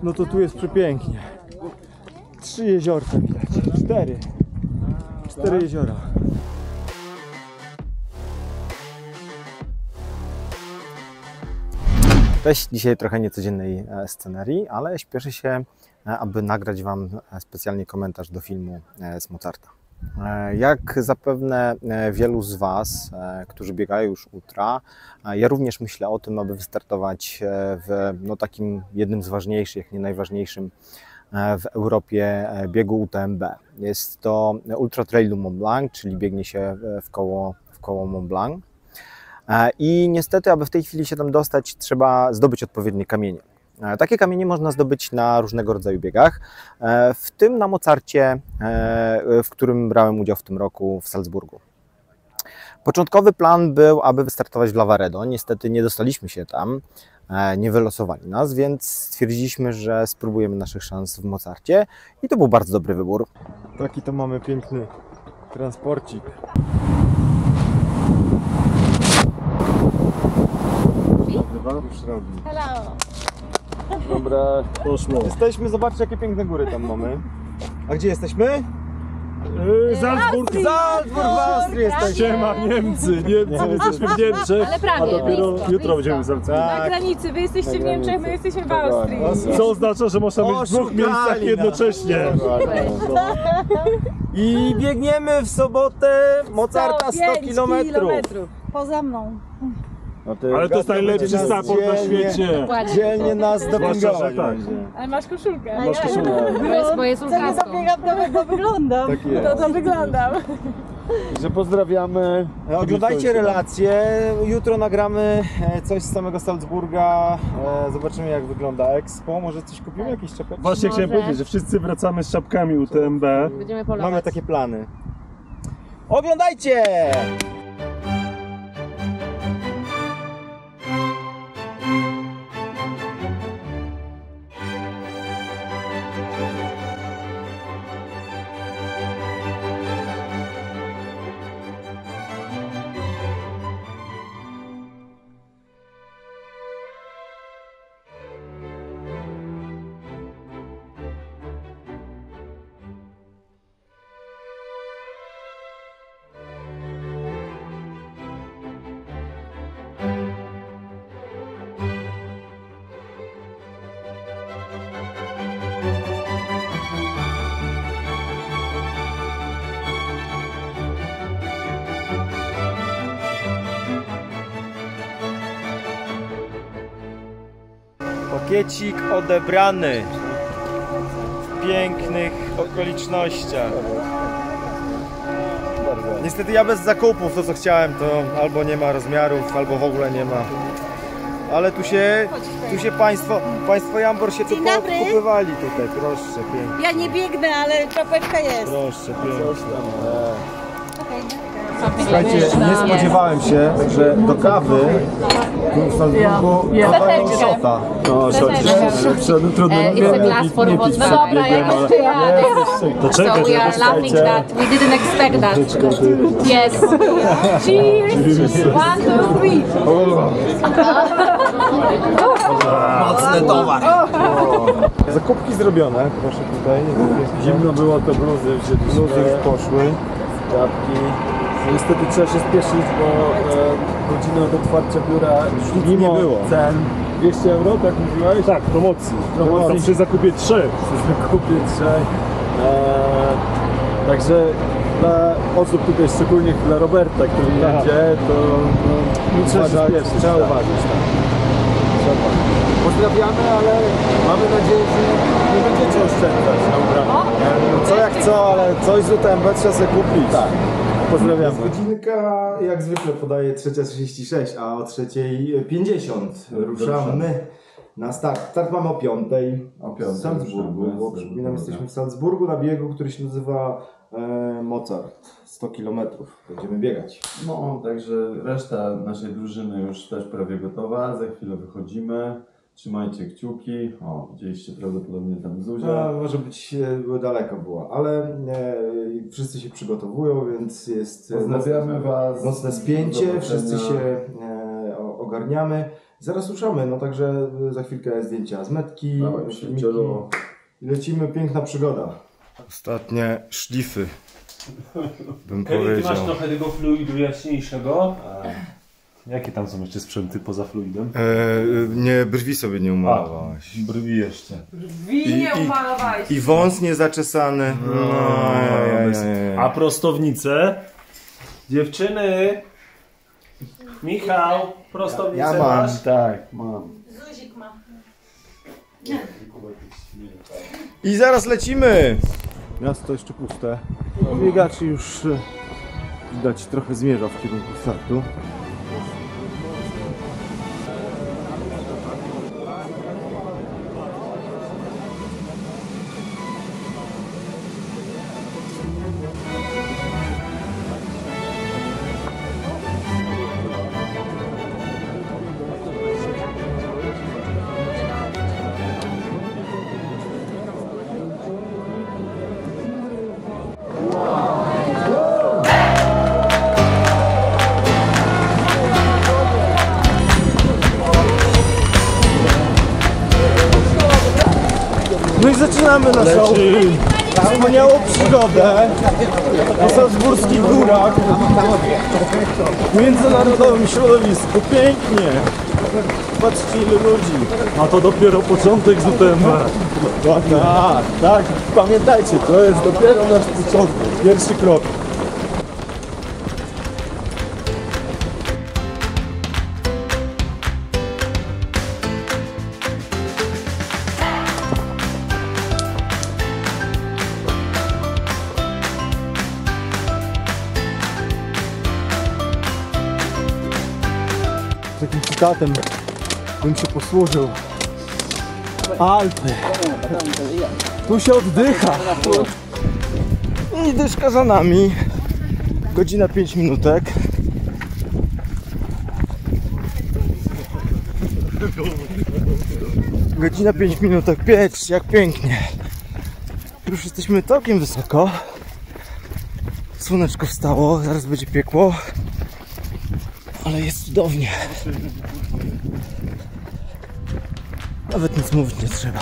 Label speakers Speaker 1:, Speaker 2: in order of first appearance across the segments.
Speaker 1: No to tu jest przepięknie. 3 jeziorka widać. 4 jeziora. Cześć, dzisiaj trochę niecodziennej scenerii, ale śpieszę się, aby nagrać Wam specjalnie komentarz do filmu z Mozarta. Jak zapewne wielu z Was, którzy biegają już ultra, ja również myślę o tym, aby wystartować w takim jednym z ważniejszych, jak nie najważniejszym w Europie biegu UTMB. Jest to Ultra Trail Mont Blanc, czyli biegnie się w koło Mont Blanc. I niestety, aby w tej chwili się tam dostać, trzeba zdobyć odpowiednie kamienie. Takie kamienie można zdobyć na różnego rodzaju biegach, w tym na Mozarcie, w którym brałem udział w tym roku w Salzburgu. Początkowy plan był, aby wystartować w Lavaredo. Niestety nie dostaliśmy się tam, nie wylosowali nas, więc stwierdziliśmy, że spróbujemy naszych szans w Mozarcie i to był bardzo dobry wybór. Taki to mamy piękny transporcik. Już robi.
Speaker 2: Hello.
Speaker 1: Dobra, poszło. Jesteśmy, zobaczcie jakie piękne góry tam mamy. A gdzie jesteśmy?
Speaker 3: Salzburg!
Speaker 1: Salzburg w Austrii jesteśmy!
Speaker 3: Siema, Niemcy, jesteśmy w Niemczech,
Speaker 2: Ale prawie,
Speaker 3: a dopiero
Speaker 2: blisko,
Speaker 3: jutro będziemy w Salzburgu.
Speaker 2: Na granicy, wy jesteście w Niemczech, my jesteśmy w Austrii.
Speaker 3: Co oznacza, że można być w dwóch miejscach jednocześnie.
Speaker 1: I biegniemy w sobotę Mozarta 100 km.
Speaker 2: Poza mną.
Speaker 3: Ale to jest najlepszy support na świecie.
Speaker 1: Dzielnie nas dopingować.
Speaker 3: Zwłaszcza, że tak.
Speaker 2: Ale masz koszulkę.
Speaker 3: Masz koszulkę.
Speaker 2: Bo jest ultraską.
Speaker 4: To wyglądam.
Speaker 1: Tak jest.
Speaker 2: To wyglądam.
Speaker 3: Że pozdrawiamy.
Speaker 1: Oglądajcie relacje. Jutro nagramy coś z samego Salzburga. Zobaczymy jak wygląda Expo. Może coś kupimy? Jakieś czapeczki?
Speaker 3: Właśnie chciałem powiedzieć, że wszyscy wracamy z czapkami UTMB.
Speaker 2: Będziemy polować.
Speaker 1: Mamy takie plany. Oglądajcie! Pakiecik odebrany w pięknych okolicznościach. Niestety ja bez zakupów, to co chciałem, to albo nie ma rozmiarów, albo w ogóle nie ma. Ale tu się państwo Jambor się tu kupywali tutaj, proszę, pięknie.
Speaker 4: Ja nie biegnę, ale czapeczka jest.
Speaker 1: Proszę, pięknie. Słuchajcie, nie spodziewałem się, że do kawy w Salzburgu dawają szota.
Speaker 3: No, trudno
Speaker 2: It's a glass for wodka. No dobra, jakoś ty jadę.
Speaker 3: To czekaj,
Speaker 2: So we are laughing that we didn't expect that. Yes. Cheers. 1, 2, 3.
Speaker 1: Mocny towar. Zakupki zrobione, proszę tutaj.
Speaker 3: Zimno było, to bluzy
Speaker 1: Bluzy już poszły.
Speaker 3: czapki. Niestety trzeba się spieszyć, bo godzina od otwarcia biura już
Speaker 1: nie było.
Speaker 3: Cen 200 euro, tak mówiłeś? Tak, promocji. Przy zakupie 3. Przy zakupie 3. Także dla osób tutaj, szczególnie dla Roberta, który jedzie, to trzeba się spieszyć.
Speaker 1: Trzeba uważać.
Speaker 3: Pozdrawiamy, ale mamy nadzieję, że nie będziecie oszczędzać na ubraniu.
Speaker 1: Co jak co, ale coś z UTMB trzeba sobie kupić. Tak.
Speaker 3: Pozdrawiamy.
Speaker 1: Godzinka jak zwykle podaje 3:36, a o 3:50 ruszamy na start. Start mamy o 5:00 w Salzburgu, bo przypominam, jesteśmy w Salzburgu na biegu, który się nazywa Mozart. 100 km. Będziemy biegać.
Speaker 5: No, także reszta naszej drużyny już też prawie gotowa. Za chwilę wychodzimy. Trzymajcie kciuki. O, widzieliście prawdopodobnie tam Zuzia.
Speaker 1: Może być daleko była, ale wszyscy się przygotowują, więc jest
Speaker 5: Pozdrawiamy Was.
Speaker 1: mocne spięcie, wszyscy się ogarniamy.
Speaker 3: Zaraz ruszamy, no także za chwilkę zdjęcia z metki,
Speaker 5: Dawaj,
Speaker 3: filmiki i lecimy, piękna przygoda. Ostatnie szlify, bym
Speaker 6: Ty
Speaker 3: powiedział.
Speaker 6: masz trochę tego fluidu jaśniejszego. Jakie tam są jeszcze sprzęty poza fluidem?
Speaker 3: Nie, brwi sobie nie umalowałaś.
Speaker 6: Brwi jeszcze.
Speaker 2: Wi nie umalowałeś.
Speaker 3: I wąs niezaczesany.
Speaker 6: A prostownice? Dziewczyny! Michał, prostownicę
Speaker 3: Ja mam.
Speaker 6: masz? Tak, mam.
Speaker 2: Zuzik ma.
Speaker 3: I zaraz lecimy! Miasto jeszcze puste. Biegacz już widać trochę zmierza w kierunku startu. No i zaczynamy naszą wspaniałą przygodę po Salzburskich Górach w międzynarodowym środowisku. Pięknie! Patrzcie ile ludzi.
Speaker 6: A to dopiero początek z UTMB.
Speaker 3: Tak, pamiętajcie, to jest dopiero nasz początek, pierwszy krok. Takim cytatem bym się posłużył. Alpy. Tu się oddycha. I dyszka za nami. Godzina 5 minutek. Godzina 5 minutek. Pięć, jak pięknie. Już jesteśmy całkiem wysoko. Słoneczko wstało, zaraz będzie piekło. Ale jest cudownie. Nawet nic mówić nie trzeba.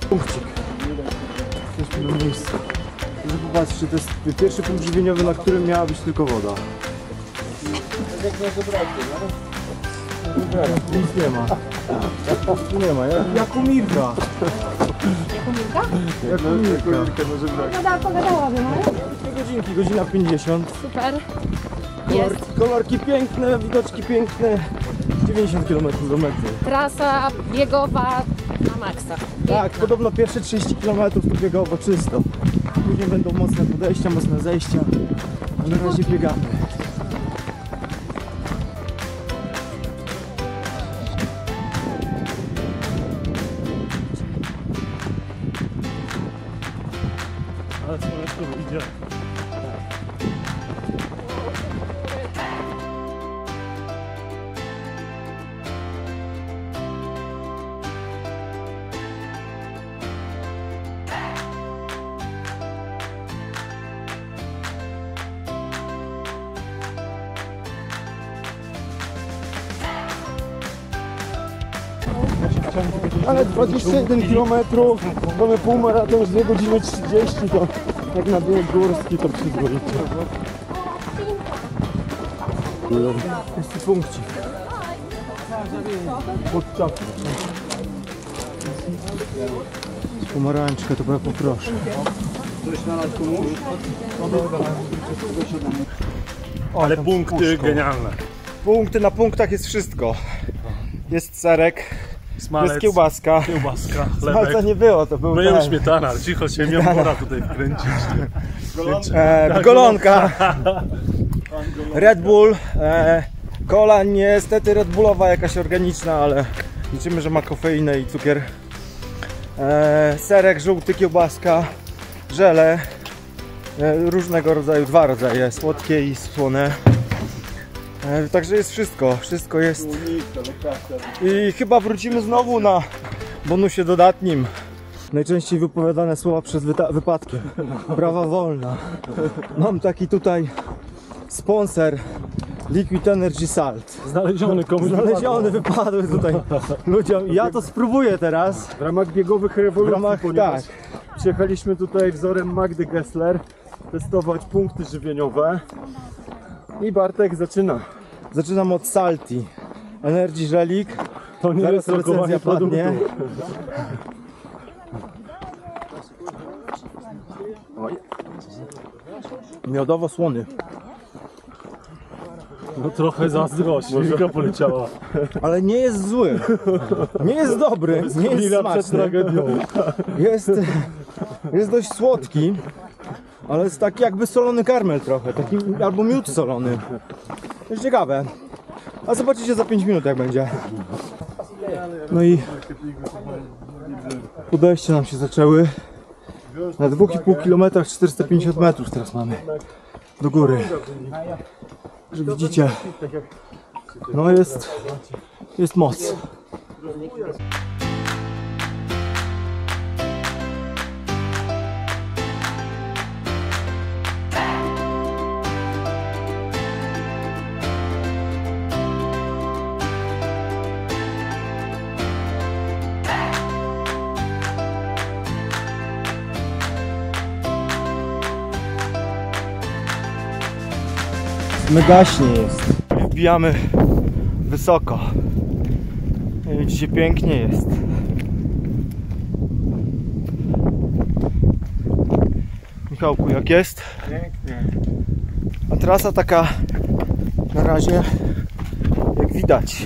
Speaker 3: Punkcik. Jesteśmy na miejscu. Zobaczcie, to jest pierwszy punkt żywieniowy, na którym miała być tylko woda. Nic nie ma. Tu nie ma, jak u Mirka. Jak u Mirka.
Speaker 2: Pogadałabym, ale
Speaker 3: 2 godzinki, godzina 50.
Speaker 2: super. Jest.
Speaker 3: Kolorki piękne, widoczki piękne. 90 km do mety.
Speaker 2: Trasa biegowa na maksa.
Speaker 3: Tak, podobno pierwsze 30 km to biegało czysto. Później będą mocne podejścia, mocne zejścia. A na razie biegamy.
Speaker 6: Ale słoneczko wyjdzie.
Speaker 3: Ale 21 km, mamy półmaraton z 2 godziny 30, to jak na bieg górski to przyzwoicie. Jest tu punkcik. Pod czapką. Pomarańczkę to ja poproszę.
Speaker 6: Ale punkty genialne.
Speaker 3: Punkty, na punktach jest wszystko. Jest serek,
Speaker 6: Smalec,
Speaker 3: jest kiełbaska.
Speaker 6: kiełbaska,
Speaker 3: Smalca
Speaker 6: chlebek.
Speaker 3: nie było, to był
Speaker 6: Byłem
Speaker 3: ten.
Speaker 6: śmietana, cicho się miał pora tutaj wkręcić.
Speaker 3: Golonka, Red Bull, cola niestety Red Bullowa jakaś organiczna, ale liczymy, że ma kofeinę i cukier. Serek żółty, kiełbaska, żele, różnego rodzaju, 2 rodzaje, słodkie i słone. Także jest wszystko jest. I chyba wrócimy znowu na bonusie dodatnim Najczęściej wypowiadane słowa przed wypadkiem. Prawa wolna. Mam taki tutaj sponsor Liquid Energy Salt.
Speaker 6: Znaleziony komuś.
Speaker 3: Wypadły tutaj ludziom. Ja to spróbuję teraz.
Speaker 6: W ramach biegowych rewolucji,
Speaker 3: Tak.
Speaker 6: przyjechaliśmy tutaj wzorem Magdy Gessler testować punkty żywieniowe. I Bartek zaczyna.
Speaker 3: Zaczynam od Salty. Energy żelik.
Speaker 6: To nie
Speaker 3: Zaraz
Speaker 6: jest lokowanie
Speaker 3: recenzja padnie.
Speaker 6: produktu.
Speaker 3: Miodowo-słony.
Speaker 6: No trochę zazdrość, Wilka poleciała.
Speaker 3: Ale nie jest zły. Nie jest dobry. Nie jest
Speaker 6: Chwila przed
Speaker 3: smaczny.
Speaker 6: tragedią.
Speaker 3: Jest dość słodki. Ale jest taki jakby solony karmel trochę. Taki, albo miód solony. Jest ciekawe. A zobaczycie za 5 minut jak będzie. No i podejście nam się zaczęły. Na 2,5 km 450 metrów teraz mamy do góry. Że widzicie, no jest moc. Megaśnie jest. Wbijamy wysoko. Widzicie, pięknie jest. Michałku, jak jest?
Speaker 6: Pięknie.
Speaker 3: A trasa taka na razie, jak widać,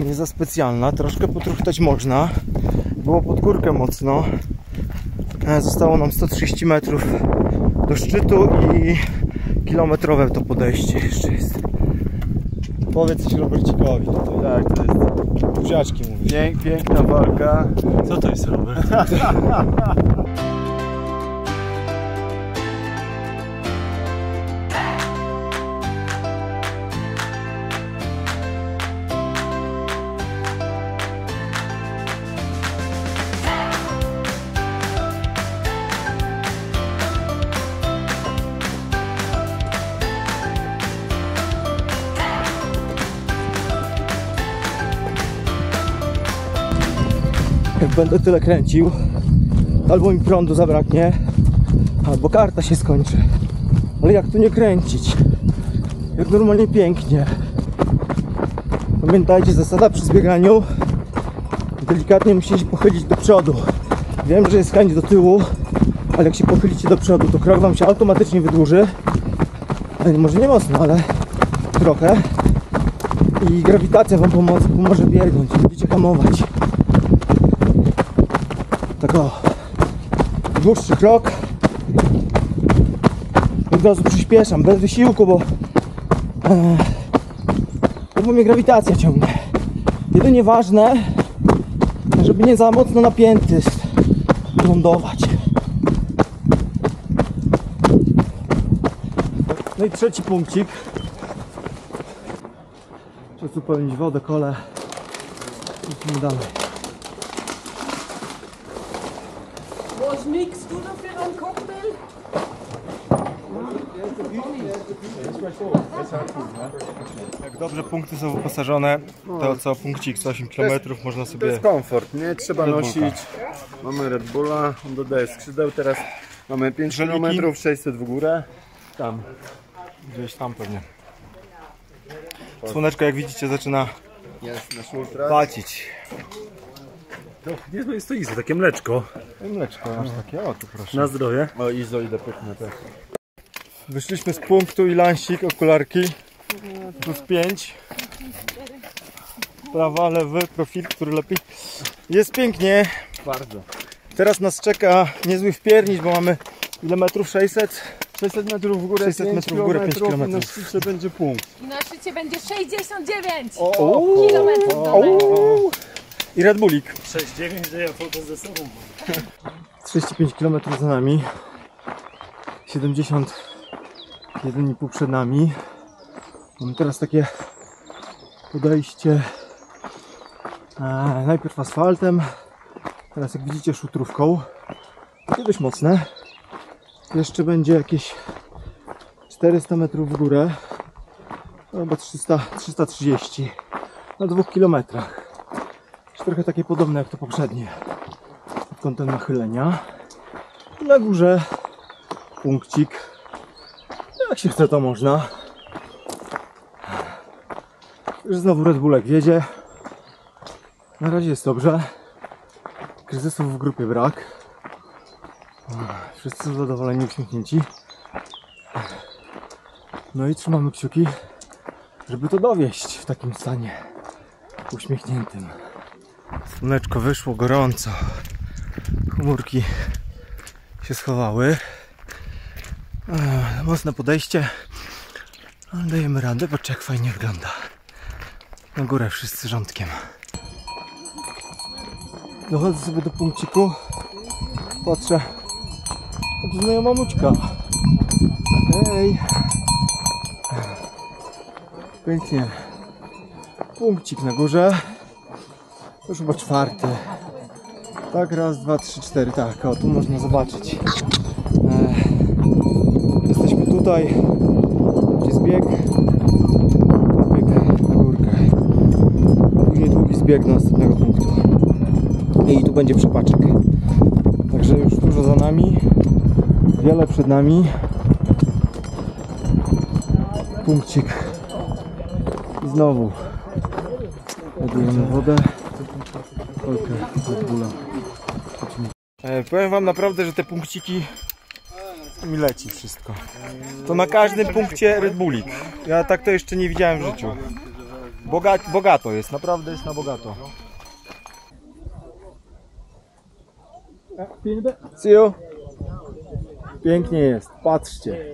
Speaker 3: nie za specjalna. Troszkę potruchtać można. Było pod górkę mocno. Zostało nam 130 metrów do szczytu i kilometrowe to podejście jeszcze jest. Powiedz coś Robercikowi.
Speaker 6: Tak, to jest
Speaker 3: Buziaczki mówisz.
Speaker 6: piękna walka. Co to jest, Robert?
Speaker 3: Jak będę tyle kręcił, albo mi prądu zabraknie, albo karta się skończy. Ale jak tu nie kręcić? Jak normalnie pięknie. Pamiętajcie, zasada przy zbieganiu: delikatnie musicie się pochylić do przodu. Wiem, że jest chęć do tyłu, ale jak się pochylicie do przodu, to krok wam się automatycznie wydłuży. Może nie mocno, ale trochę. I grawitacja wam pomoże biegnąć, będziecie hamować. Tak o, dłuższy krok. Od razu przyspieszam, bez wysiłku, bo mnie grawitacja ciągnie. Jedynie ważne, żeby nie za mocno napięty lądować. No i trzeci punkcik. Czas upełnić wodę, kole. Lecimy dalej.
Speaker 4: Was mixt du da für einen Cocktail?
Speaker 3: Jak dobrze punkty są wyposażone, to co punkcik 108 km można
Speaker 5: To
Speaker 3: sobie...
Speaker 5: jest komfort, nie trzeba nosić. Mamy Red Bulla, on dodaje skrzydeł, teraz mamy 5
Speaker 3: Żeliki.
Speaker 5: km, 600 w górę. Tam.
Speaker 3: Gdzieś tam pewnie. Słoneczko, jak widzicie, zaczyna
Speaker 5: Jest nasz ultra.
Speaker 3: pacić.
Speaker 6: To nie jest to easy, takie mleczko.
Speaker 3: Mleczko masz takie, o tu proszę.
Speaker 6: Na zdrowie.
Speaker 5: O, Izo idę pyknę też.
Speaker 3: Wyszliśmy z punktu i lansik, okularki. Plus 5. Prawa, lewy, profil, który lepiej. Jest pięknie.
Speaker 5: Bardzo.
Speaker 3: Teraz nas czeka niezły wpiernicz, bo mamy ile metrów? 600?
Speaker 5: 600 metrów w górę,
Speaker 3: 600 metrów w górę, 5
Speaker 5: i
Speaker 3: kilometrów.
Speaker 5: na szczycie będzie punkt.
Speaker 2: I na szczycie będzie 69
Speaker 3: O,
Speaker 2: kilometrów do mety.
Speaker 3: I Red Bullik.
Speaker 6: 6-9, że ja foto ze sobą.
Speaker 3: 35 km za nami. 71,5 przed nami. Mamy teraz takie podejście najpierw asfaltem, Teraz jak widzicie szutrówką, takie dość mocne. Jeszcze będzie jakieś 400 metrów w górę, no chyba 330 na 2 kilometrach. Trochę takie podobne jak to poprzednie pod kątem nachylenia. Na górze punkcik, jak się chce to można. Już znowu Red Bullek wiedzie. Na razie jest dobrze. Kryzysów w grupie brak. Wszyscy są zadowoleni, uśmiechnięci. No i trzymamy kciuki, żeby to dowieść w takim stanie uśmiechniętym. Słoneczko wyszło, gorąco. Chmurki się schowały. Mocne podejście. Dajemy radę, patrzcie jak fajnie wygląda. Na górę wszyscy rządkiem. Dochodzę sobie do punkciku. Patrzę. To jest moja mamućka. Hej. Pięknie. Punkcik na górze. To już chyba 4. Tak, raz, 2, 3, 4. Tak, o tu można zobaczyć. Jesteśmy tutaj. Gdzie jest bieg. Bieg na górkę. Później długi zbieg do następnego punktu. I tu będzie przepaczek. Także już dużo za nami. Wiele przed nami. Punkcik. I znowu ładujemy wodę. Kolkę Red Bulla. Powiem wam naprawdę, że te punkciki mi leci wszystko. To na każdym punkcie Red Bullik. Ja tak to jeszcze nie widziałem w życiu. Bogato jest, naprawdę jest na bogato. See you. Pięknie jest, patrzcie.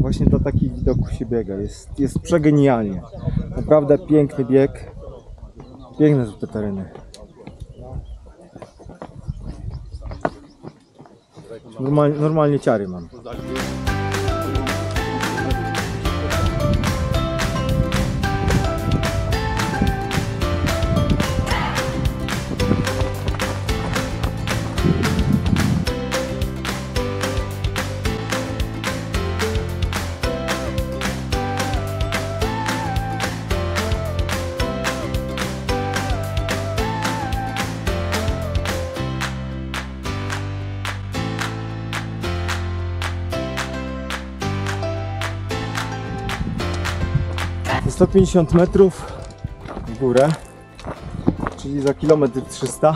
Speaker 3: Właśnie do takich widoków się biega, jest przegenialnie. Naprawdę piękny bieg. Piękne są te tereny. Normalnie ciary mam. To 150 metrów w górę, czyli za kilometr 300.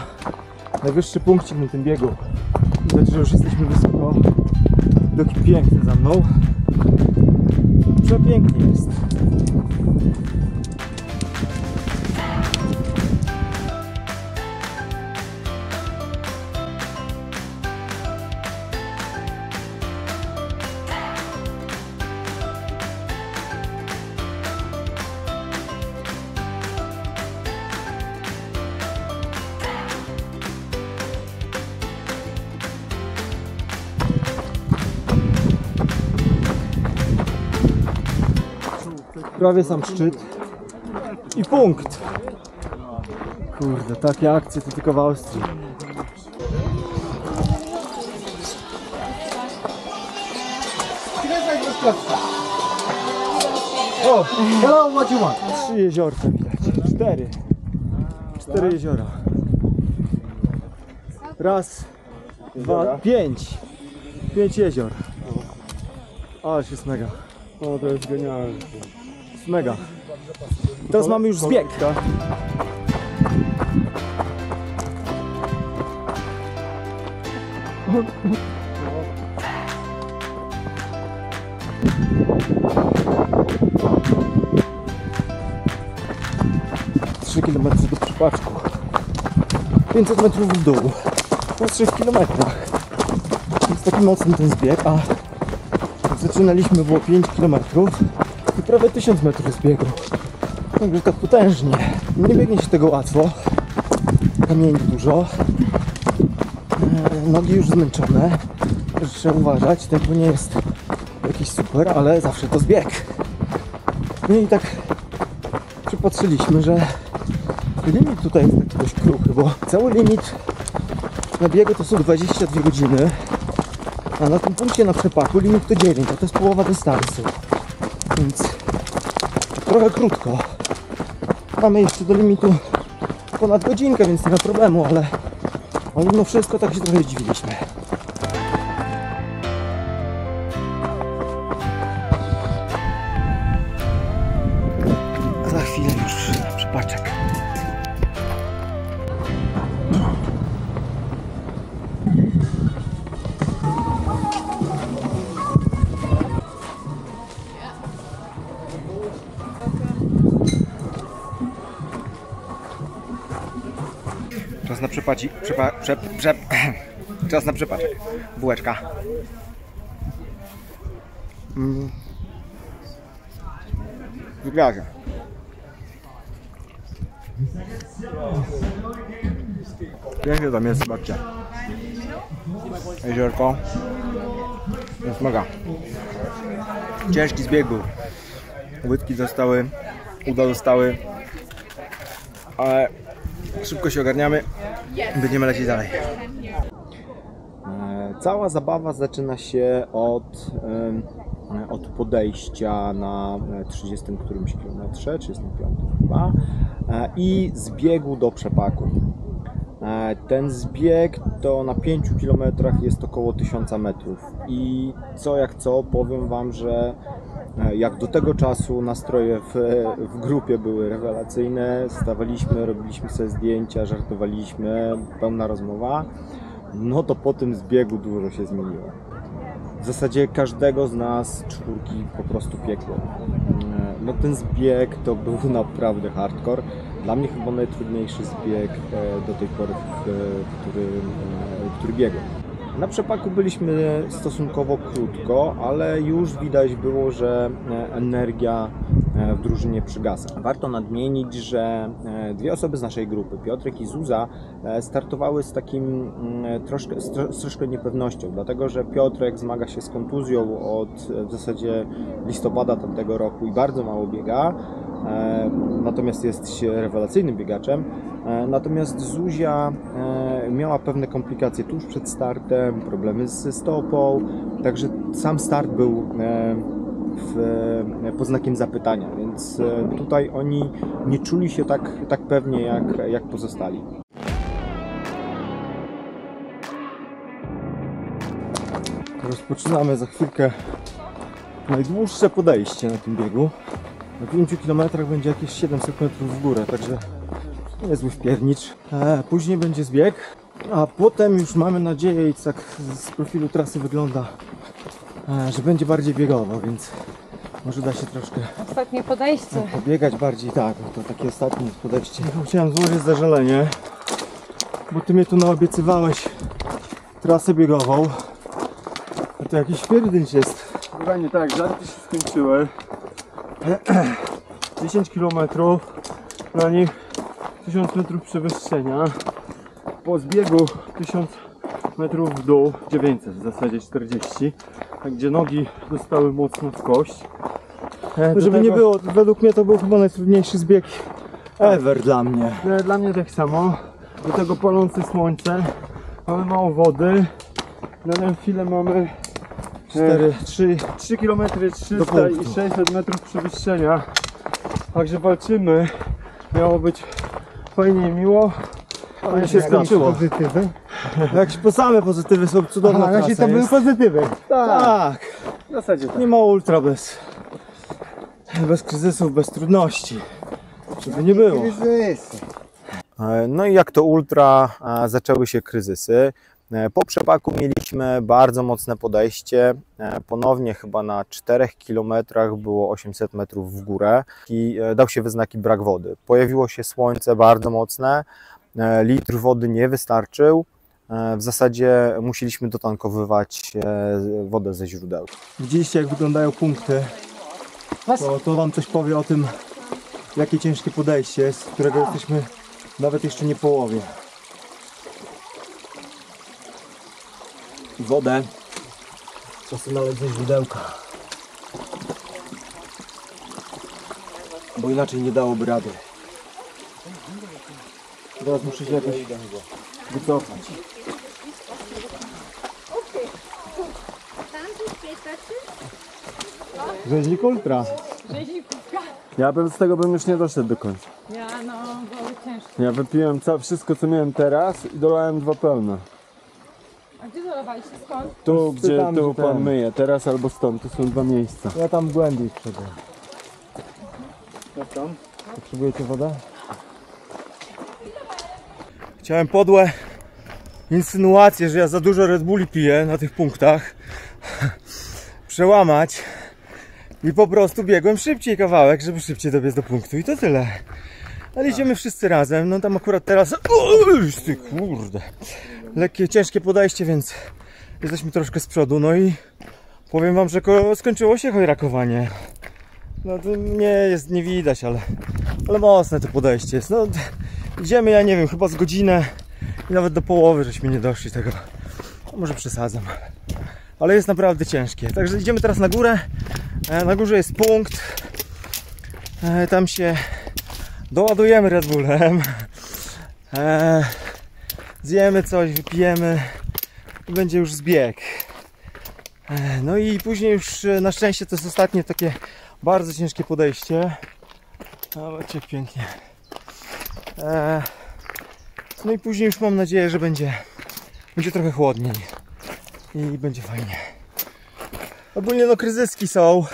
Speaker 3: Najwyższy punkcik na tym biegu. Widać, że już jesteśmy wysoko. Widoki piękne za mną. Przepięknie jest. Prawie sam szczyt i punkt. Kurde, takie akcje to tylko w Austrii. O, hello, what you want? 3 jeziorka widać. 4 jeziora. Raz, 2, 5. 5 jezior. Ależ jest mega.
Speaker 6: O, to jest genialne.
Speaker 3: Mega. Teraz mamy już zbieg. Trzy kilometry do przypaczku. 500 metrów w dół. Po 3 kilometrach. Jest taki mocny ten zbieg, a jak zaczynaliśmy było 5 kilometrów. I prawie 1000 metrów zbiegu. Także tak potężnie. Nie biegnie się tego łatwo. Kamieni dużo. Nogi już zmęczone. Też trzeba uważać. Tempo nie jest jakiś super, ale zawsze to zbieg. No i tak przypatrzyliśmy, że Limit tutaj jest taki dość kruchy, bo cały limit na biegu to są 22 godziny, a na tym punkcie na przepaku limit to 9, a to jest połowa dystansu. Więc trochę krótko. Mamy jeszcze do limitu ponad godzinkę, więc nie ma problemu, ale mimo wszystko tak się trochę zdziwiliśmy. A za chwilę już przepaczek. Czas na przepadzi, czas na przepaczek. Bułeczka. Wygląda. Pięknie tam jest, zobaczcie. Jeziorko. Jest mega. Ciężki zbieg był. Łydki zostały, uda zostały. Ale szybko się ogarniamy, będziemy lecieć dalej. Cała zabawa zaczyna się od podejścia na 30 którymś kilometrze, 35 chyba, i zbiegu do przepaku. Ten zbieg to na 5 km jest około 1000 metrów i co jak co, powiem Wam, że jak do tego czasu nastroje w grupie były rewelacyjne, stawaliśmy, robiliśmy sobie zdjęcia, żartowaliśmy, pełna rozmowa, no to po tym zbiegu dużo się zmieniło. W zasadzie każdego z nas czwórki po prostu piekło. No ten zbieg to był naprawdę hardcore. Dla mnie chyba najtrudniejszy zbieg do tej pory, który biegłem. Na przepaku byliśmy stosunkowo krótko, ale już widać było, że energia w drużynie przygasa. Warto nadmienić, że dwie osoby z naszej grupy, Piotrek i Zuza, startowały z takim troszkę niepewnością, dlatego że Piotrek zmaga się z kontuzją od w zasadzie listopada tamtego roku i bardzo mało biega, natomiast jest rewelacyjnym biegaczem. Natomiast Zuzia miała pewne komplikacje tuż przed startem, problemy ze stopą, także sam start był pod znakiem zapytania, więc tutaj oni nie czuli się tak pewnie jak pozostali. Rozpoczynamy za chwilkę najdłuższe podejście na tym biegu. Na 5 km będzie jakieś 700 metrów w górę, także niezły wpiernicz. Później będzie zbieg, a potem już mamy nadzieję, i tak z profilu trasy wygląda, że będzie bardziej biegowo, więc może da się troszkę
Speaker 2: Ostatnie podejście.
Speaker 3: pobiegać bardziej, tak, to takie ostatnie podejście. Chciałem złożyć zażalenie, bo Ty mnie tu naobiecywałeś trasę biegową, a to jakiś pierdynć jest.
Speaker 6: Fajnie, tak, żarty się skończyły. 10 km, na nich 1000 metrów przewyższenia. Po zbiegu 1000 metrów w dół, 900 w zasadzie 40, gdzie nogi dostały mocno w kość.
Speaker 3: Żeby nie było, według mnie to był chyba najtrudniejszy zbieg ever dla mnie.
Speaker 6: Dla mnie tak samo. Do tego palące słońce, mamy mało wody. Na tę chwilę mamy 3 km 300 i 600 metrów przewyższenia. Także walczymy. Miało być fajnie i miło, ale się skończyło.
Speaker 3: Pozytywy? Jak same pozytywy są cudowne.
Speaker 6: Aha,
Speaker 3: trasa
Speaker 6: to były
Speaker 3: jest.
Speaker 6: pozytywy.
Speaker 3: Tak,
Speaker 6: W zasadzie tak.
Speaker 3: nie ma ultra bez kryzysów, bez trudności. Żeby nie było. No i jak to ultra, zaczęły się kryzysy. Po przepaku mieliśmy bardzo mocne podejście, ponownie chyba na 4 km było 800 metrów w górę i dał się we znaki brak wody. Pojawiło się słońce bardzo mocne, litr wody nie wystarczył, w zasadzie musieliśmy dotankowywać wodę ze źródeł. Widzieliście, jak wyglądają punkty, to Wam coś powie o tym, jakie ciężkie podejście jest, z którego jesteśmy nawet jeszcze nie w połowie. Wodę czasem nalać ze źródełka, bo inaczej nie dałoby rady.
Speaker 6: Teraz muszę się jakoś wycofać. Rzeźnik ultra. Ja bym z tego już nie doszedł do końca.
Speaker 2: Ja, no, było ciężko.
Speaker 6: Ja wypiłem wszystko co miałem teraz i dolałem 2 pełne.
Speaker 2: A gdzie dolewaliście? Skąd?
Speaker 6: Tu gdzie
Speaker 3: tam,
Speaker 6: tu
Speaker 3: gdzie
Speaker 6: pan
Speaker 3: ten.
Speaker 6: myje, teraz albo stąd, to są 2 miejsca.
Speaker 3: Ja tam głębiej wszedłem.
Speaker 6: Jak tam?
Speaker 3: Potrzebujecie wodę? Chciałem podłe insynuacje, że ja za dużo Red Bulli piję na tych punktach przełamać i po prostu biegłem szybciej kawałek, żeby szybciej dobiec do punktu i to tyle. Ale idziemy wszyscy razem, no tam akurat teraz ty kurde, lekkie, ciężkie podejście, więc jesteśmy troszkę z przodu, no i powiem wam, że skończyło się chojrakowanie. No to nie widać, ale mocne to podejście jest. No idziemy, ja nie wiem, chyba z godzinę i nawet do połowy żeśmy nie doszli tego. No, może przesadzam. Ale jest naprawdę ciężkie. Także idziemy teraz na górę. Na górze jest punkt. Tam się doładujemy Red Bullem. Zjemy coś, wypijemy i będzie już zbieg. No i później już na szczęście to jest ostatnie takie bardzo ciężkie podejście. Zobaczcie jak pięknie. No i później już mam nadzieję, że będzie trochę chłodniej i będzie fajnie. Ogólnie no kryzyski są.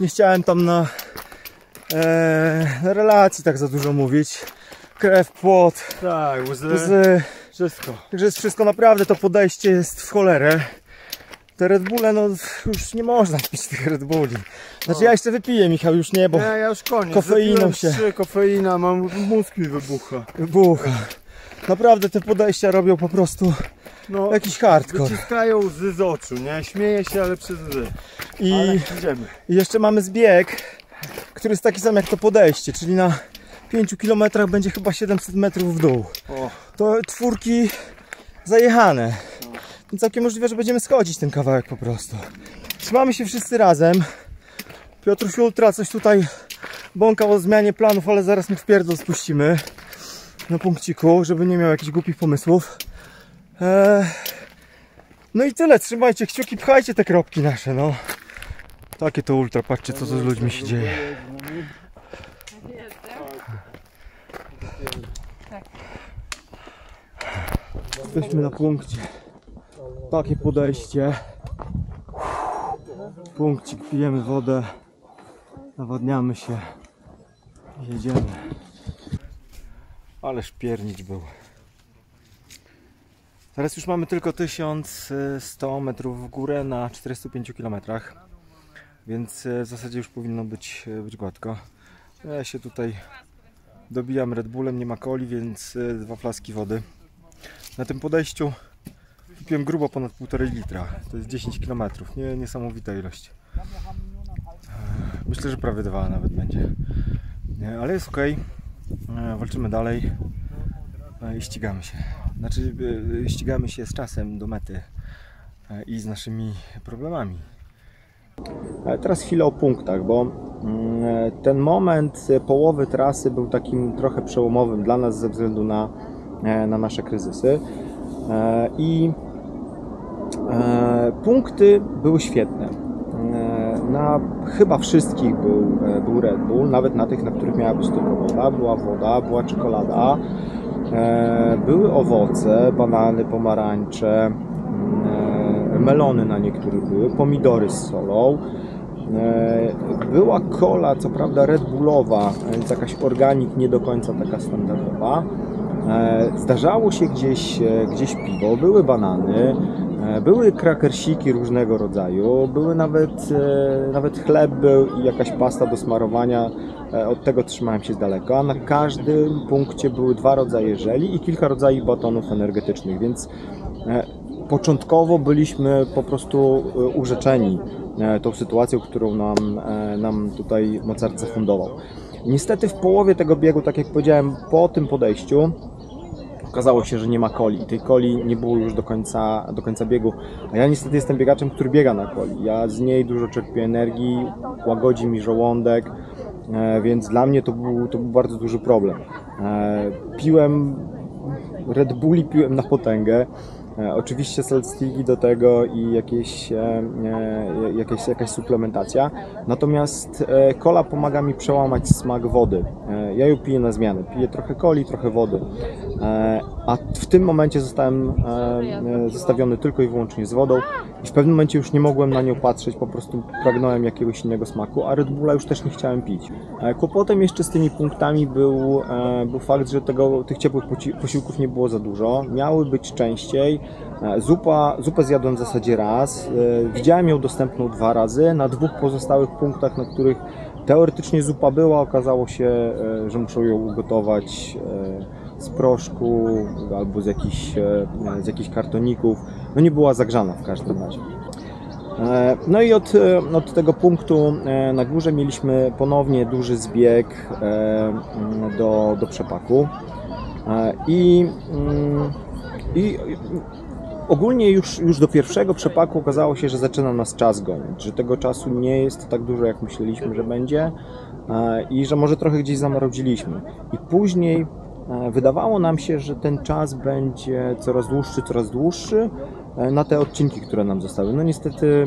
Speaker 3: Nie chciałem tam na relacji tak za dużo mówić. Krew, płot,
Speaker 6: Tak,
Speaker 3: łzy,
Speaker 6: wszystko.
Speaker 3: także jest wszystko naprawdę, to podejście jest w cholerę. Te Red Bulle, no już nie można pić tych Red Bulli. Znaczy ja jeszcze wypiję, Michał, już nie, bo
Speaker 6: Nie, ja już koniec.
Speaker 3: kofeiną
Speaker 6: Wypiłem
Speaker 3: się
Speaker 6: 3, kofeina, mam mózg mi wybucha.
Speaker 3: wybucha. Naprawdę te podejścia robią po prostu
Speaker 6: No,
Speaker 3: jakiś hardcore.
Speaker 6: wyciskają łzy z oczu, nie? Śmieję się, ale przez łzy.
Speaker 3: I
Speaker 6: Ale idziemy.
Speaker 3: jeszcze mamy zbieg, który jest taki sam jak to podejście, czyli na 5 km będzie chyba 700 metrów w dół.
Speaker 6: O.
Speaker 3: To czwórki zajechane. Więc całkiem możliwe, że będziemy schodzić ten kawałek po prostu. Trzymamy się wszyscy razem. Piotruś Ultra coś tutaj bąkał o zmianie planów, ale zaraz mu w pierdol spuścimy na punkciku, żeby nie miał jakichś głupich pomysłów. No i tyle, trzymajcie kciuki, pchajcie te kropki nasze, no. Takie to ultra, patrzcie co z ludźmi się dzieje. Jesteśmy na punkcie. Takie podejście. Punkcik, pijemy wodę, nawadniamy się i jedziemy. Ależ piernicz był. Teraz już mamy tylko 1100 metrów w górę na 405 km, więc w zasadzie już powinno być gładko. Ja się tutaj dobijam Red Bullem, nie ma coli, więc 2 flaski wody. Na tym podejściu wypiłem grubo ponad 1,5 litra. To jest 10 km. Niesamowita ilość. Myślę, że prawie 2 nawet będzie. Ale jest ok. Walczymy dalej i ścigamy się. Znaczy ścigamy się z czasem do mety i z naszymi problemami. Teraz chwilę o punktach, bo ten moment połowy trasy był takim trochę przełomowym dla nas ze względu na nasze kryzysy. I punkty były świetne. Na chyba wszystkich był Red Bull, nawet na tych, na których miała być tylko woda, była czekolada, były owoce, banany, pomarańcze, melony na niektórych były, pomidory z solą, była cola, co prawda Red Bullowa, więc jakaś organik, nie do końca taka standardowa. Zdarzało się gdzieś piwo, były banany, były krakersiki różnego rodzaju, były nawet chleb był i jakaś pasta do smarowania, od tego trzymałem się z daleka. Na każdym punkcie były 2 rodzaje żeli i kilka rodzajów batonów energetycznych, więc początkowo byliśmy po prostu urzeczeni tą sytuacją, którą nam tutaj mocarz zafundował. Niestety w połowie tego biegu, tak jak powiedziałem, po tym podejściu okazało się, że nie ma coli i tej coli nie było już do końca biegu, a ja niestety jestem biegaczem, który biega na coli. Ja z niej dużo czerpię energii, łagodzi mi żołądek,
Speaker 1: więc dla mnie to był bardzo duży problem. Piłem Red Bulli, piłem na potęgę. Oczywiście saltstigi do tego i jakaś suplementacja. Natomiast cola pomaga mi przełamać smak wody. Ja ją piję na zmianę. Piję trochę coli, trochę wody. A w tym momencie zostałem zestawiony tylko i wyłącznie z wodą i w pewnym momencie już nie mogłem na nią patrzeć, po prostu pragnąłem jakiegoś innego smaku, a Red Bulla już też nie chciałem pić. Kłopotem jeszcze z tymi punktami był fakt, że tych ciepłych posiłków nie było za dużo. Miały być częściej. Zupę zjadłem w zasadzie raz. Widziałem ją dostępną 2 razy. Na 2 pozostałych punktach, na których teoretycznie zupa była, okazało się, że muszą ją ugotować z proszku albo z jakichś kartoników. No nie była zagrzana w każdym razie. No i od tego punktu na górze mieliśmy ponownie duży zbieg do przepaku. I ogólnie już do pierwszego przepaku okazało się, że zaczyna nas czas gonić, że tego czasu nie jest tak dużo, jak myśleliśmy, że będzie i że może trochę gdzieś zamarodziliśmy. I później wydawało nam się, że ten czas będzie coraz dłuższy na te odcinki, które nam zostały. No niestety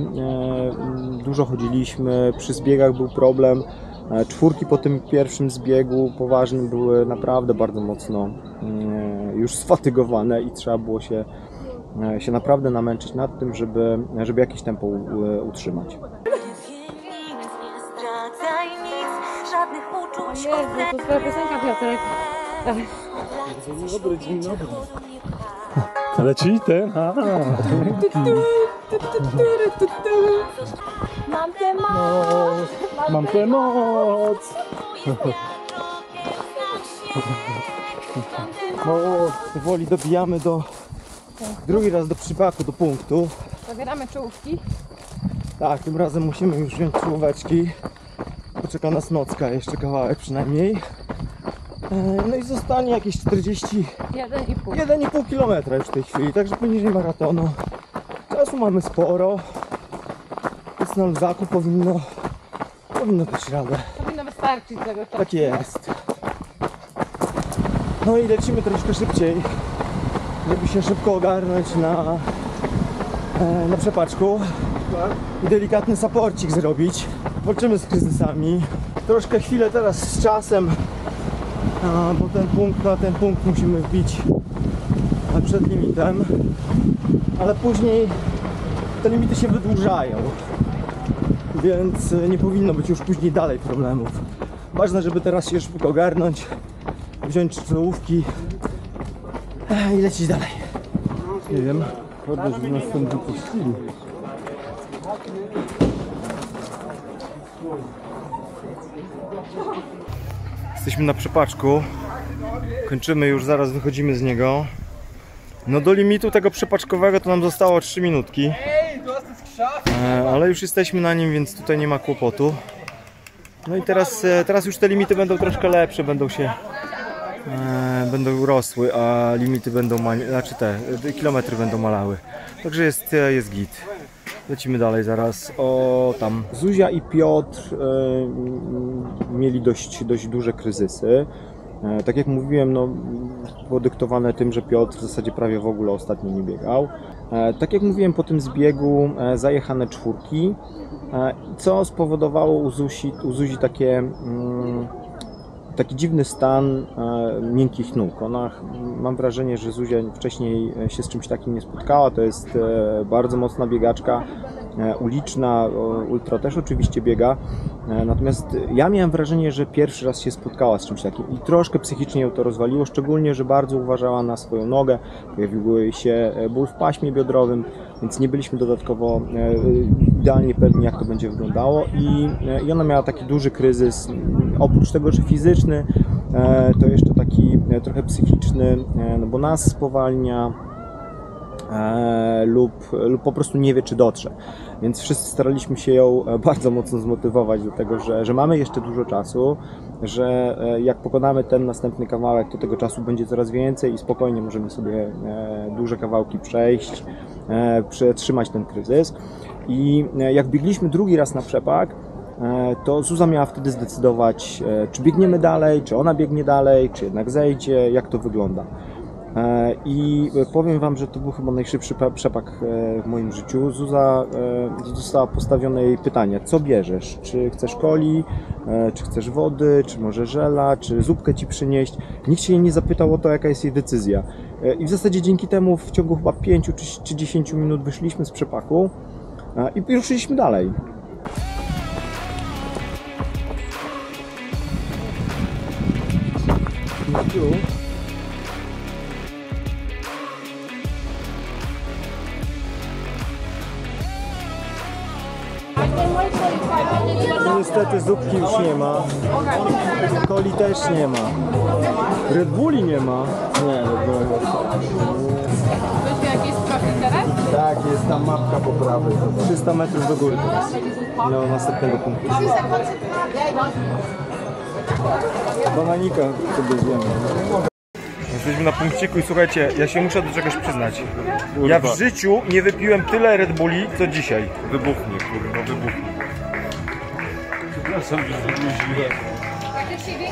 Speaker 1: dużo chodziliśmy, przy zbiegach był problem. 4 po tym pierwszym zbiegu poważnym były naprawdę bardzo mocno już sfatygowane i trzeba było się naprawdę namęczyć nad tym, żeby jakieś tempo utrzymać.
Speaker 2: To twoja piosenka, Piotrek.
Speaker 6: Dzień dobry. Leci ten? Mam tę moc.
Speaker 3: Powoli dobijamy drugi raz do przypaku, do punktu.
Speaker 2: Zabieramy czołówki.
Speaker 3: Tak, tym razem musimy już wziąć czołóweczki. Poczeka nas nocka, jeszcze kawałek przynajmniej. No i zostanie jakieś 1,5 km już w tej chwili, także poniżej maratonu. Czasu mamy sporo. Jest na luzaku, powinno dać radę.
Speaker 2: Powinno wystarczyć tego czasu.
Speaker 3: Tak jest. No i lecimy troszkę szybciej, żeby się szybko ogarnąć na przepaczku i delikatny saporcik zrobić. Walczymy z kryzysami. Troszkę chwilę teraz z czasem, bo ten punkt musimy wbić przed limitem, ale później te limity się wydłużają, więc nie powinno być już później dalej problemów. Ważne, żeby teraz się szybko ogarnąć, wziąć czołówki i lecieć dalej.
Speaker 6: Nie wiem, prawda, żeby nas tam wypuścili.
Speaker 3: Jesteśmy na przepaczku, kończymy już, zaraz wychodzimy z niego. No do limitu tego przepaczkowego to nam zostało 3 minutki, ale już jesteśmy na nim, więc tutaj nie ma kłopotu. No i teraz już te limity będą troszkę lepsze, będą rosły, a limity będą te kilometry będą malały. Także jest git. Lecimy dalej zaraz. Tam Zuzia i Piotr mieli dość duże kryzysy. Tak jak mówiłem, no, podyktowane tym, że Piotr w zasadzie prawie w ogóle ostatnio nie biegał. Tak jak mówiłem, po tym zbiegu zajechane 4, co spowodowało u Zuzi taki dziwny stan miękkich nóg. Mam wrażenie, że Zuzia wcześniej się z czymś takim nie spotkała. To jest bardzo mocna biegaczka, uliczna, ultra też oczywiście biega. Natomiast ja miałem wrażenie, że pierwszy raz się spotkała z czymś takim i troszkę psychicznie ją to rozwaliło, szczególnie, że bardzo uważała na swoją nogę. Pojawił się ból w paśmie biodrowym, więc nie byliśmy dodatkowo idealnie pewni, jak to będzie wyglądało i ona miała taki duży kryzys, oprócz tego, że fizyczny, to jeszcze taki trochę psychiczny, no bo nas spowalnia lub po prostu nie wie, czy dotrze. Więc wszyscy staraliśmy się ją bardzo mocno zmotywować do tego, że mamy jeszcze dużo czasu, że jak pokonamy ten następny kawałek, to tego czasu będzie coraz więcej i spokojnie możemy sobie duże kawałki przejść, przetrzymać ten kryzys. I jak biegliśmy drugi raz na przepak, to Zuza miała wtedy zdecydować, czy biegniemy dalej, czy ona biegnie dalej, czy jednak zejdzie, jak to wygląda. I powiem Wam, że to był chyba najszybszy przepak w moim życiu. Zuza została postawione jej pytanie, co bierzesz? Czy chcesz coli, czy chcesz wody, czy może żela, czy zupkę Ci przynieść? Nikt się jej nie zapytał o to, jaka jest jej decyzja. I w zasadzie dzięki temu w ciągu chyba 5 czy 10 minut wyszliśmy z przepaku i ruszyliśmy dalej. Niestety zupki już nie ma, coli też nie ma, Red Bulli nie ma. Nie, Red Bulli nie ma.
Speaker 2: Wiesz jaki jest profil teraz?
Speaker 3: Tak, jest tam mapka po prawej. 300 metrów do góry teraz. Do następnego punktu. Bananika sobie zjemy. Jesteśmy na punkciku i słuchajcie, ja się muszę do czegoś przyznać. Ja w życiu nie wypiłem tyle Red Bulli, co dzisiaj.
Speaker 6: Wybuchnie, kurwa, wybuchnie. Przepraszam, że zagroziłem.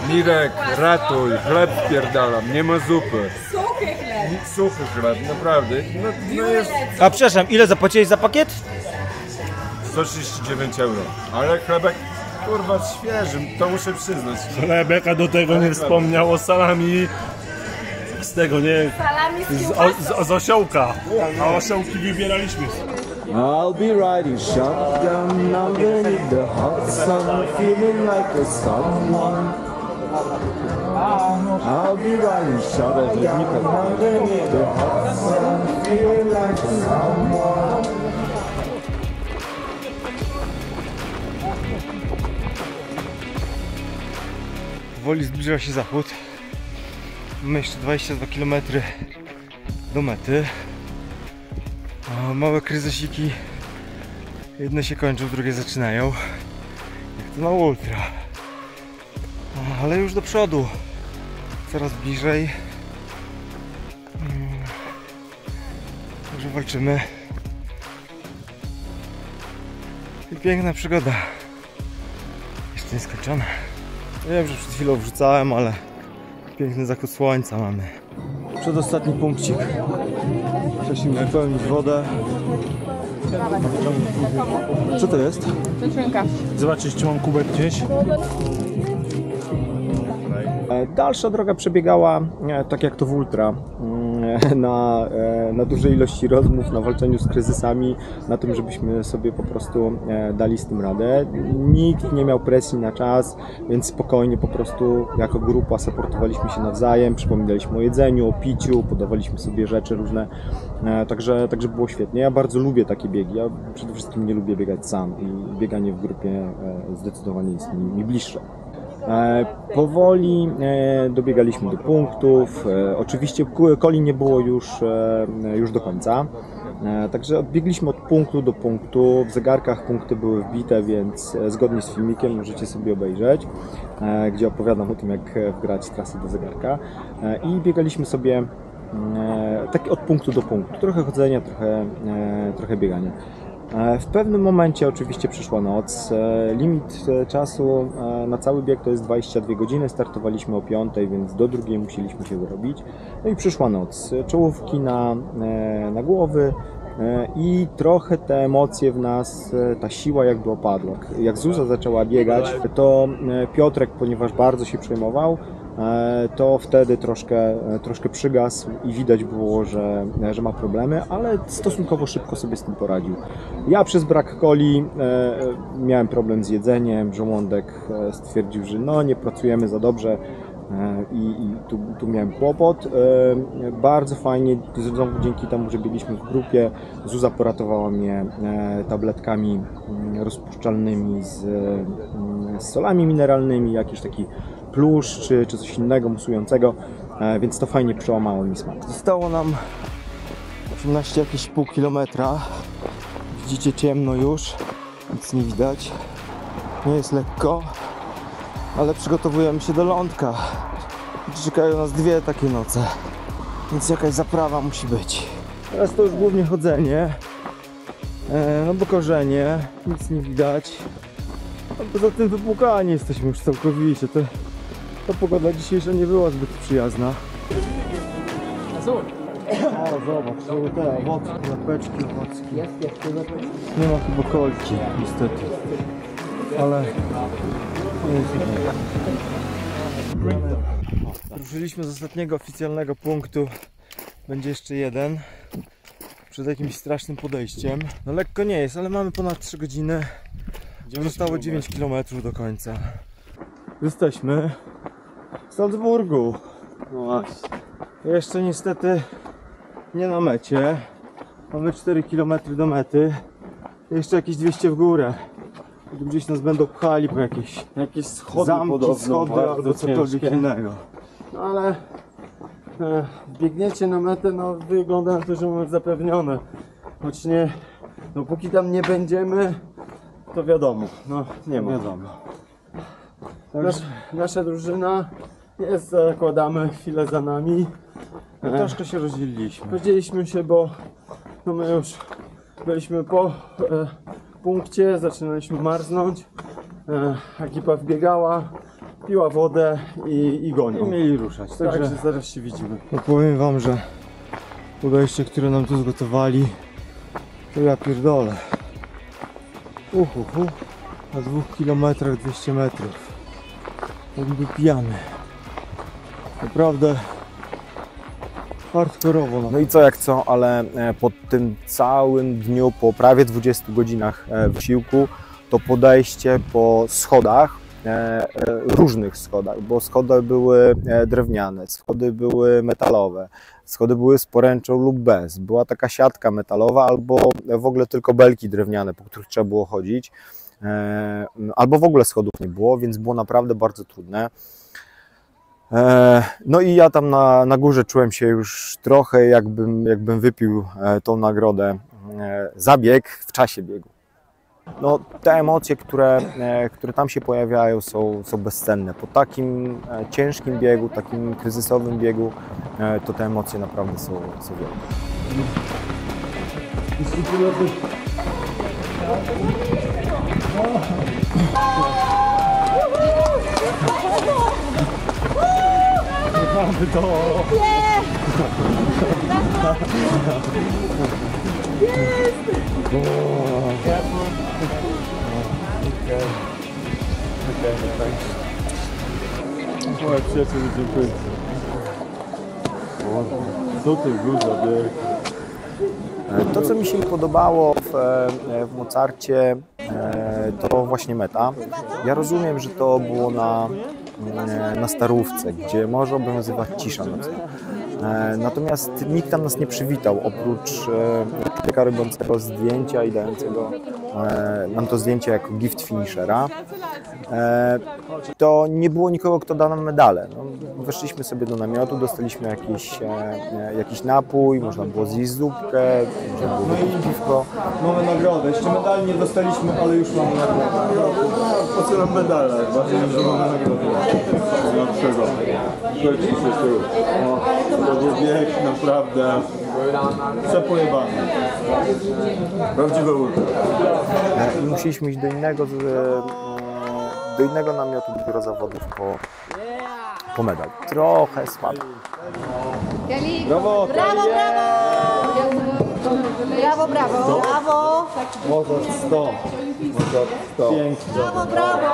Speaker 6: Mirek, ratuj, chleb wpierdalam, nie ma zupy.
Speaker 4: Suchy chleb.
Speaker 6: Suchy chleb, naprawdę. No jest
Speaker 3: A przepraszam, ile zapłaciłeś za pakiet?
Speaker 6: 139 euro, ale chlebek, kurwa, świeży, to muszę przyznać.
Speaker 7: Chlebek, a do tego nie wspomniał o salami z tego, nie? Z osiołka. A osiołki wybieraliśmy.
Speaker 3: I'll be riding shotgun underneath the hot sun, feeling like a someone. I'll be riding shotgun underneath the hot sun, feeling like a someone. Powoli zbliża się zachód. Mamy jeszcze 22 km do mety. Małe kryzysiki, jedne się kończą, drugie zaczynają, jak to na ultra, ale już do przodu, coraz bliżej, także walczymy i piękna przygoda, jeszcze nie skończona. Wiem, że przed chwilą wrzucałem, ale piękny zachód słońca mamy. Przedostatni punkcik. Musimy wypełnić wodę. Co to jest?
Speaker 2: Cytrynka.
Speaker 7: Zobaczysz, czy mam kubek gdzieś?
Speaker 3: Dalsza droga przebiegała tak jak to w ultra, na dużej ilości rozmów, na walczeniu z kryzysami, na tym, żebyśmy sobie po prostu dali z tym radę. Nikt nie miał presji na czas, więc spokojnie po prostu jako grupa supportowaliśmy się nawzajem, przypominaliśmy o jedzeniu, o piciu, podawaliśmy sobie rzeczy różne, także było świetnie. Ja bardzo lubię takie biegi, ja przede wszystkim nie lubię biegać sam i bieganie w grupie zdecydowanie jest mi bliższe. Powoli dobiegaliśmy do punktów, oczywiście coli nie było już do końca, także odbiegliśmy od punktu do punktu, w zegarkach punkty były wbite, więc zgodnie z filmikiem możecie sobie obejrzeć, gdzie opowiadam o tym, jak wgrać trasę do zegarka i biegaliśmy sobie tak od punktu do punktu, trochę chodzenia, trochę biegania. W pewnym momencie oczywiście przyszła noc, limit czasu na cały bieg to jest 22 godziny, startowaliśmy o 5, więc do 2 musieliśmy się wyrobić. No i przyszła noc, czołówki na głowy i trochę te emocje w nas, ta siła jakby opadła. Jak Zuza zaczęła biegać, to Piotrek, ponieważ bardzo się przejmował, to wtedy troszkę przygasł i widać było, że ma problemy, ale stosunkowo szybko sobie z tym poradził. Ja przez brak coli miałem problem z jedzeniem, żołądek stwierdził, że no nie pracujemy za dobrze i tu miałem kłopot. Bardzo fajnie, znowu dzięki temu, że byliśmy w grupie, Zuza poratowała mnie tabletkami rozpuszczalnymi z solami mineralnymi, jakiś taki plusz czy coś innego musującego, więc to fajnie przełamało mi smak. Zostało nam 18 jakieś pół kilometra. Widzicie, ciemno już, nic nie widać. Nie jest lekko, ale przygotowujemy się do lądka. Czekają nas 2 takie noce, więc jakaś zaprawa musi być. Teraz to już głównie chodzenie, no bo korzenie, nic nie widać. Poza tym wypłukani jesteśmy już całkowicie. Ta pogoda dzisiejsza nie była zbyt przyjazna. O, zobacz, są te owocki, łapeczki owocki. Nie ma chyba kolki, niestety. Ale... Ruszyliśmy z ostatniego oficjalnego punktu. Będzie jeszcze jeden. Przed jakimś strasznym podejściem. No lekko nie jest, ale mamy ponad 3 godziny. Zostało 9 km do końca. Jesteśmy w Salzburgu. No właśnie. Jeszcze niestety nie na mecie. Mamy 4 km do mety. Jeszcze jakieś 200 w górę. Tu gdzieś nas będą pchali po jakieś
Speaker 6: schody
Speaker 3: zamki,
Speaker 6: podobno,
Speaker 3: schody
Speaker 6: bardzo
Speaker 3: albo cokolwiek
Speaker 6: ciężkie.
Speaker 3: innego.
Speaker 6: No ale biegniecie na metę, no wygląda na to, że mamy zapewnione. Choć nie, no póki tam nie będziemy, to wiadomo, no nie ma.
Speaker 3: Wiadomo.
Speaker 6: Nasza drużyna jest, zakładamy chwilę za nami.
Speaker 3: Troszkę się rozdzieliliśmy.
Speaker 6: Podzieliliśmy się, bo no my już byliśmy po punkcie, zaczynaliśmy marznąć. Ekipa wbiegała, piła wodę i gonią.
Speaker 3: I mieli ruszać.
Speaker 6: Także zaraz się widzimy.
Speaker 3: No powiem wam, że podejście, które nam tu zgotowali, to ja pierdolę. Na 2 km 200 metrów. Jakby pijany. Naprawdę hardkorowo.
Speaker 1: No i co jak co, ale po tym całym dniu, po prawie 20 godzinach wysiłku, to podejście po schodach, różnych schodach, bo schody były drewniane, schody były metalowe, schody były z poręczą lub bez. Była taka siatka metalowa albo w ogóle tylko belki drewniane, po których trzeba było chodzić, albo w ogóle schodów nie było, więc było naprawdę bardzo trudne. No i ja tam na górze czułem się już trochę jakbym wypił tą nagrodę za bieg w czasie biegu. No, te emocje, które tam się pojawiają, są bezcenne. Po takim ciężkim biegu, takim kryzysowym biegu, to te emocje naprawdę są wielkie.
Speaker 6: Mamy to! Moje przyjaciele, dziękuję. Co ty guza, bieg?
Speaker 1: To, co mi się podobało w Mozarcie, to właśnie meta. Ja rozumiem, że to było na Starówce, gdzie może obowiązywać cisza nocna. Natomiast nikt tam nas nie przywitał, oprócz człowieka robiącego zdjęcia i dającego nam to zdjęcie jako gift finishera. To nie było nikogo, kto da nam medale. No, weszliśmy sobie do namiotu, dostaliśmy jakiś napój, można było zjeść zupkę, można było wypić piwko.
Speaker 3: Mamy nagrodę. Jeszcze medali nie dostaliśmy, ale już mamy nagrodę.
Speaker 6: Po co nam medale? Ważne, że mamy nagrodę. Dlaczego? Słuchajcie się tu. To był bieg naprawdę przepojebany. Prawdziwe ultra.
Speaker 1: I musieliśmy iść do innego namiotu, do biura zawodów po medal. Trochę słabo.
Speaker 3: Brawo!
Speaker 2: Brawo, brawo! Brawo, brawo, brawo!
Speaker 3: Mozart 100. Mozart 100. Pięknie.
Speaker 2: Brawo, brawo!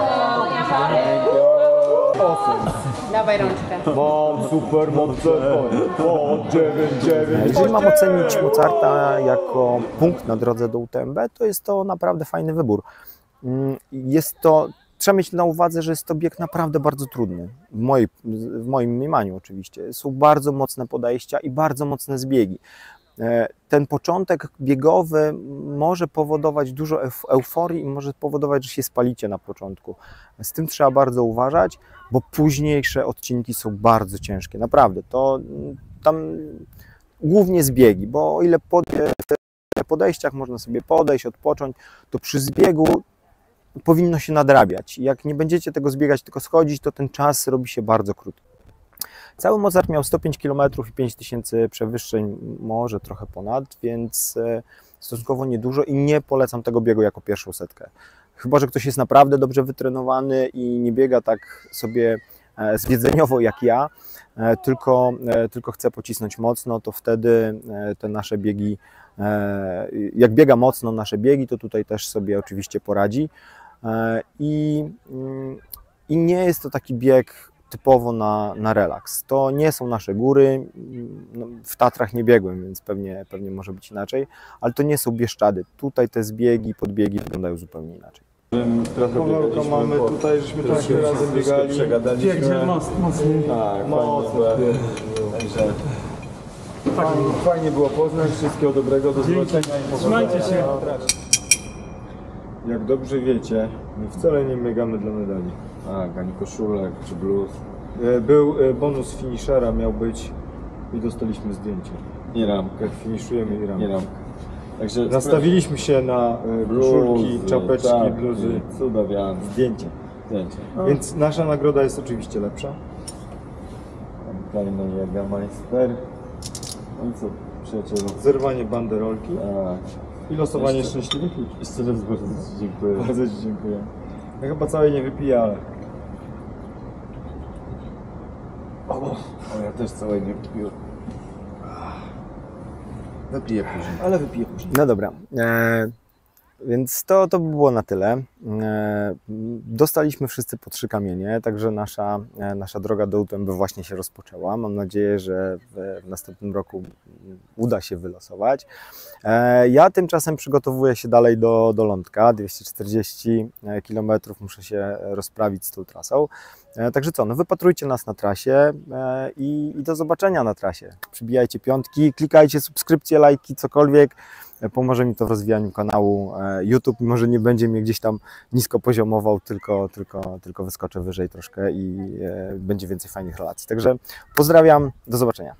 Speaker 2: Dawaj rączkę.
Speaker 3: Mam super moce. O, 9.
Speaker 1: Jeżeli mam ocenić Mozarta jako punkt na drodze do UTMB, to jest to naprawdę fajny wybór. Trzeba mieć na uwadze, że jest to bieg naprawdę bardzo trudny, w moim mniemaniu oczywiście. Są bardzo mocne podejścia i bardzo mocne zbiegi. Ten początek biegowy może powodować dużo euforii i może powodować, że się spalicie na początku. Z tym trzeba bardzo uważać, bo późniejsze odcinki są bardzo ciężkie. Naprawdę, to tam głównie zbiegi, bo o ile po podejściach można sobie podejść, odpocząć, to przy zbiegu powinno się nadrabiać. Jak nie będziecie tego zbiegać, tylko schodzić, to ten czas robi się bardzo krótki. Cały Mozart miał 105 km i 5000 przewyższeń, może trochę ponad, więc stosunkowo niedużo i nie polecam tego biegu jako pierwszą setkę. Chyba że ktoś jest naprawdę dobrze wytrenowany i nie biega tak sobie zwiedzeniowo jak ja, tylko chce pocisnąć mocno, to wtedy te nasze biegi, jak biega mocno nasze biegi, to tutaj też sobie oczywiście poradzi. I nie jest to taki bieg typowo na relaks. To nie są nasze góry, no, w Tatrach nie biegłem, więc pewnie może być inaczej, ale to nie są Bieszczady. Tutaj te zbiegi, podbiegi wyglądają zupełnie inaczej.
Speaker 3: Kowalka mamy tutaj, żeśmy troszkę razem biegali.
Speaker 5: Przegadaliśmy.
Speaker 6: Mocniej.
Speaker 5: Tak,
Speaker 3: Mocno.
Speaker 5: fajnie było poznać, wszystkiego dobrego, do zobaczenia.
Speaker 6: Trzymajcie się.
Speaker 3: Jak dobrze wiecie, my wcale nie biegamy dla medali.
Speaker 5: Tak, ani koszulek, czy bluz.
Speaker 3: Był bonus finishera, miał być i dostaliśmy zdjęcie.
Speaker 5: I ramkę.
Speaker 3: Jak finiszujemy i
Speaker 5: I
Speaker 3: ramkę.
Speaker 5: ramkę. Także
Speaker 3: Nastawiliśmy się na koszulki, czapeczki,
Speaker 5: tak,
Speaker 3: bluzy,
Speaker 5: cuda wiany.
Speaker 3: zdjęcie.
Speaker 5: Zdjęcie.
Speaker 3: Więc nasza nagroda jest oczywiście lepsza.
Speaker 5: Fajny Jägermeister. No i co, przyjacielu?
Speaker 3: Zerwanie banderolki
Speaker 5: Tak.
Speaker 3: i losowanie
Speaker 5: Jeszcze-
Speaker 3: szczęśliwych ludzi.
Speaker 5: Jeszcze raz bardzo Ci dziękuję.
Speaker 3: Bardzo Ci dziękuję. Ja chyba całej nie wypiję, ale...
Speaker 5: O, ja też całej nie kupiłem. Wypiję później.
Speaker 3: Ale wypiję później.
Speaker 1: No dobra, więc to by było na tyle. Dostaliśmy wszyscy po 3 kamienie, także nasza droga do UTMB właśnie się rozpoczęła. Mam nadzieję, że w następnym roku uda się wylosować. Ja tymczasem przygotowuję się dalej do Lądka, 240 km muszę się rozprawić z tą trasą. Także co, no wypatrujcie nas na trasie i do zobaczenia na trasie. Przybijajcie piątki, klikajcie subskrypcje, lajki, cokolwiek. Pomoże mi to w rozwijaniu kanału YouTube, mimo że nie będzie mnie gdzieś tam nisko poziomował, tylko wyskoczę wyżej troszkę i będzie więcej fajnych relacji. Także pozdrawiam, do zobaczenia.